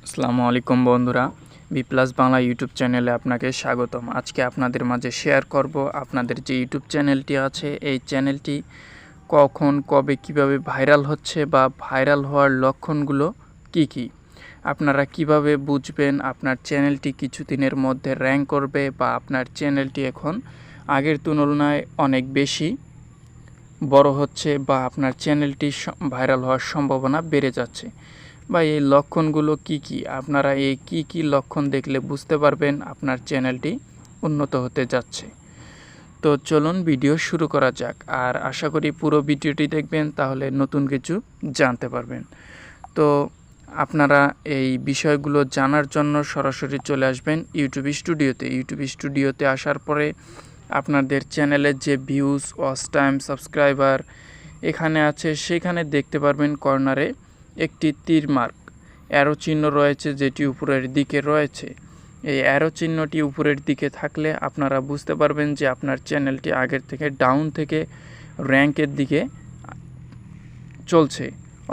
আসসালামু আলাইকুম বন্ধুরা, বি প্লাস বাংলা ইউটিউব চ্যানেলে আপনাকে স্বাগতম। আজকে আপনাদের মাঝে শেয়ার করব আপনাদের যে ইউটিউব চ্যানেলটি আছে এই চ্যানেলটি কখন কবে কিভাবে ভাইরাল হচ্ছে বা ভাইরাল হওয়ার লক্ষণগুলো কি কি, আপনারা কিভাবে বুঝবেন আপনার চ্যানেলটি কিছুদিনের মধ্যে র্যাঙ্ক করবে বা আপনার চ্যানেলটি এখন আগের তুলনায় অনেক বেশি বড় হচ্ছে বা আপনার চ্যানেলটি ভাইরাল হওয়ার সম্ভাবনা বেড়ে যাচ্ছে বা এই লক্ষণগুলো কি কি, আপনারা এই কি লক্ষণ দেখলে বুঝতে পারবেন আপনার চ্যানেলটি উন্নত হতে যাচ্ছে। তো চলুন ভিডিও শুরু করা যাক, আর আশা করি পুরো ভিডিওটি দেখবেন, তাহলে নতুন কিছু জানতে পারবেন। তো আপনারা এই বিষয়গুলো জানার জন্য সরাসরি চলে আসবেন ইউটিউব স্টুডিওতে আসার পরে আপনাদের চ্যানেলের যে ভিউজ, ওয়াচ টাইম, সাবস্ক্রাইবার এখানে আছে, সেখানে দেখতে পারবেন কর্নারে একটি তীর মার্ক অ্যারো চিহ্ন রয়েছে, যেটি উপরের দিকে রয়েছে। এই অ্যারো চিহ্নটি উপরের দিকে থাকলে আপনারা বুঝতে পারবেন যে আপনার চ্যানেলটি আগের থেকে ডাউন থেকে র্যাঙ্কের দিকে চলছে,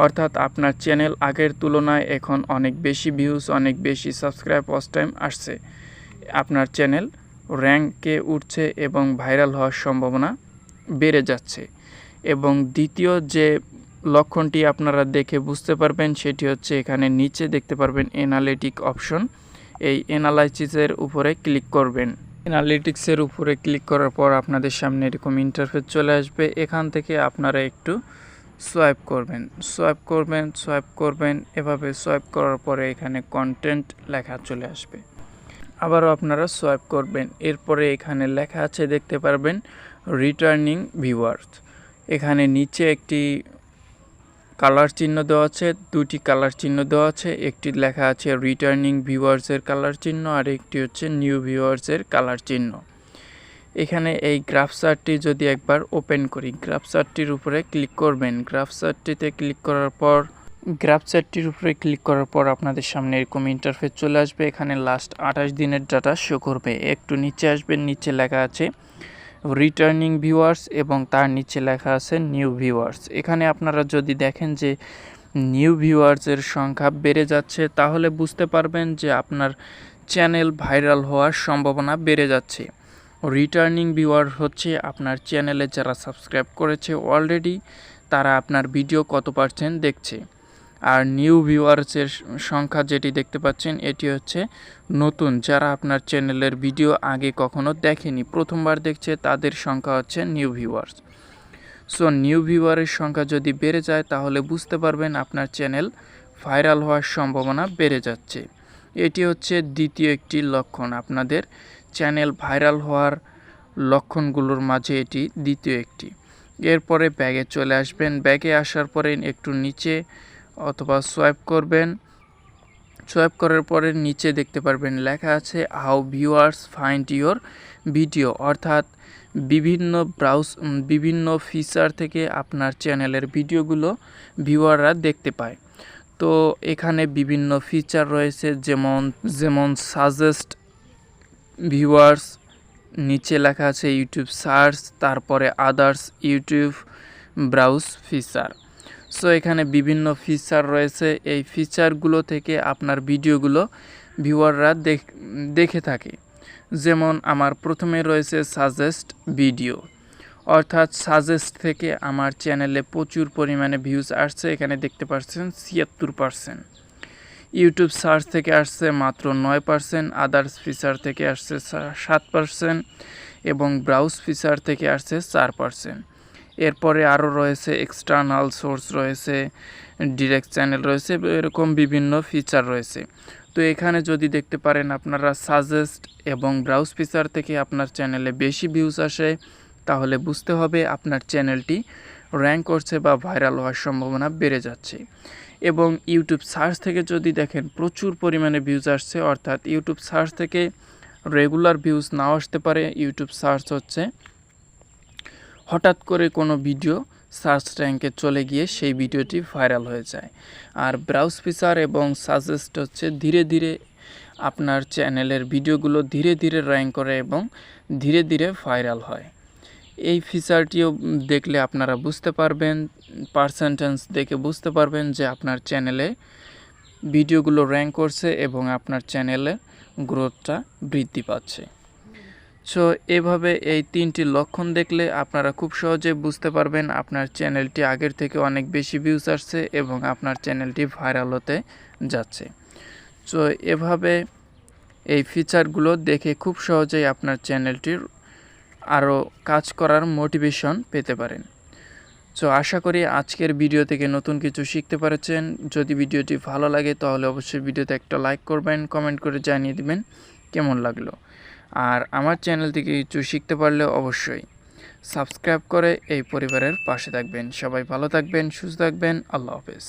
অর্থাৎ আপনার চ্যানেল আগের তুলনায় এখন অনেক বেশি ভিউজ, অনেক বেশি সাবস্ক্রাইব, ওয়াচ টাইম আসছে, আপনার চ্যানেল র্যাঙ্কে উঠছে এবং ভাইরাল হওয়ার সম্ভাবনা বেড়ে যাচ্ছে। এবং দ্বিতীয় যে লক্ষণটি আপনারা দেখে বুঝতে পারবেন সেটি হচ্ছে এখানে নিচে দেখতে পারবেন অ্যানালিটিক অপশন। এই অ্যানালাইসিসের উপরে ক্লিক করবেন। অ্যানালিটিক্সের উপরে ক্লিক করার পর আপনাদের সামনে এরকম ইন্টারফেস চলে আসবে। এখান থেকে আপনারা একটু সোয়াইপ করবেন, এভাবে সোয়াইপ করার পরে এখানে কন্টেন্ট লেখা চলে আসবে। আবারও আপনারা সোয়াইপ করবেন, এরপরে এখানে লেখা আছে দেখতে পারবেন রিটার্নিং ভিউয়ার্স। এখানে নিচে একটি কালার চিহ্ন দেওয়া আছে, দুটি কালার চিহ্ন দেওয়া আছে, একটি লেখা আছে রিটার্নিং ভিউয়ার্সের কালার চিহ্ন আর একটি হচ্ছে নিউ ভিউয়ার্সের কালার চিহ্ন। এখানে এই গ্রাফ চার্টটি যদি একবার ওপেন করি, গ্রাফ চার্টটির উপরে ক্লিক করবেন। গ্রাফ চার্টটির উপরে ক্লিক করার পর আপনাদের সামনে এরকম ইন্টারফেস চলে আসবে। এখানে লাস্ট 28 দিনের ডাটা শো করবে। একটু নিচে আসবেন, নিচে লেখা আছে রিটার্নিং ভিউয়ার্স এবং তার নিচে লেখা আছে নিউ ভিউয়ার্স। এখানে আপনারা যদি দেখেন যে নিউ ভিউয়ার্সের সংখ্যা বেড়ে যাচ্ছে, তাহলে বুঝতে পারবেন যে আপনার চ্যানেল ভাইরাল হওয়ার সম্ভাবনা বেড়ে যাচ্ছে। রিটার্নিং ভিউয়ার হচ্ছে আপনার চ্যানেলে যারা সাবস্ক্রাইব করেছে অলরেডি, তারা আপনার ভিডিও কত পার্সেন্ট দেখছে। আর নিউ ভিউয়ার্সের সংখ্যা যেটি দেখতে পাচ্ছেন এটি হচ্ছে নতুন, যারা আপনার চ্যানেলের ভিডিও আগে কখনো দেখেনি, প্রথমবার দেখছে, তাদের সংখ্যা হচ্ছে নিউ ভিউয়ার্স। সো নিউ ভিউয়ারের সংখ্যা যদি বেড়ে যায় তাহলে বুঝতে পারবেন আপনার চ্যানেল ভাইরাল হওয়ার সম্ভাবনা বেড়ে যাচ্ছে। এটি হচ্ছে দ্বিতীয় একটি লক্ষণ, আপনাদের চ্যানেল ভাইরাল হওয়ার লক্ষণগুলোর মাঝে এটি দ্বিতীয় একটি। এরপরে ব্যাগে চলে আসবেন, ব্যাগে আসার পরে একটু নিচে অথবা সোয়াইপ করবেন। সোয়াইপ করার পরে নিচে দেখতে পারবেন লেখা আছে how viewers find your video, অর্থাৎ বিভিন্ন ফিচার থেকে আপনার চ্যানেলের ভিডিওগুলো ভিউয়াররা দেখতে পায়। তো এখানে বিভিন্ন ফিচার রয়েছে, যেমন সাজেস্ট ভিউয়ার্স, নিচে লেখা আছে ইউটিউব সার্চ, তারপরে others YouTube browse feature. So এখানে বিভিন্ন ফিচার রয়েছে, এই ফিচারগুলো থেকে আপনার ভিডিওগুলো ভিউয়াররা দেখে থাকে। যেমন আমার প্রথমে রয়েছে সাজেস্ট ভিডিও, অর্থাৎ সাজেস্ট থেকে আমার চ্যানেলে প্রচুর পরিমাণে ভিউজ আসছে, এখানে দেখতে পাচ্ছেন ৭৬%। ইউটিউব সার্চ থেকে আসছে মাত্র 9%, আদার্স ফিচার থেকে আসছে 7% এবং ব্রাউজ ফিচার থেকে আসছে 4%। এরপরে আরও রয়েছে এক্সটার্নাল সোর্স রয়েছে, ডিরেক্ট চ্যানেল রয়েছে, এরকম বিভিন্ন ফিচার রয়েছে। তো এখানে যদি দেখতে পারেন আপনারা সাজেস্ট এবং ব্রাউজ ফিচার থেকে আপনার চ্যানেলে বেশি ভিউজ আসে, তাহলে বুঝতে হবে আপনার চ্যানেলটি র্যাঙ্ক করছে বা ভাইরাল হওয়ার সম্ভাবনা বেড়ে যাচ্ছে। এবং ইউটিউব সার্চ থেকে যদি দেখেন প্রচুর পরিমাণে ভিউজ আসছে, অর্থাৎ ইউটিউব সার্চ থেকে রেগুলার ভিউজ নাও আসতে পারে। ইউটিউব সার্চ হচ্ছে হঠাৎ করে কোনো ভিডিও সার্চ র্যাঙ্কে চলে গিয়ে সেই ভিডিওটি ভাইরাল হয়ে যায়। আর ব্রাউজ ফিচার এবং সাজেস্ট হচ্ছে ধীরে ধীরে আপনার চ্যানেলের ভিডিওগুলো ধীরে ধীরে র্যাঙ্ক করে এবং ধীরে ধীরে ভাইরাল হয়। এই ফিচারটিও দেখলে আপনারা বুঝতে পারবেন, পার্সেন্টেজ দেখে বুঝতে পারবেন যে আপনার চ্যানেলে ভিডিওগুলো র্যাঙ্ক করছে এবং আপনার চ্যানেলের গ্রোথটা বৃদ্ধি পাচ্ছে। সো এভাবে এই 3টি লক্ষণ দেখলে আপনারা খুব সহজে বুঝতে পারবেন আপনার চ্যানেলটি আগের থেকে অনেক বেশি ভিউজ আসছে এবং আপনার চ্যানেলটি ভাইরাল হতে যাচ্ছে। সো এভাবে এই ফিচারগুলো দেখে খুব সহজেই আপনার চ্যানেলটির আরও কাজ করার মোটিভেশন পেতে পারেন। সো আশা করি আজকের ভিডিও থেকে নতুন কিছু শিখতে পেরেছেন। যদি ভিডিওটি ভালো লাগে তাহলে অবশ্যই ভিডিওতে একটা লাইক করবেন, কমেন্ট করে জানিয়ে দিবেন কেমন লাগলো। আর আমার চ্যানেল থেকে কিছু শিখতে পারলে অবশ্যই সাবস্ক্রাইব করে এই পরিবারের পাশে থাকবেন। সবাই ভালো থাকবেন, সুস্থ থাকবেন। আল্লাহ হাফেজ।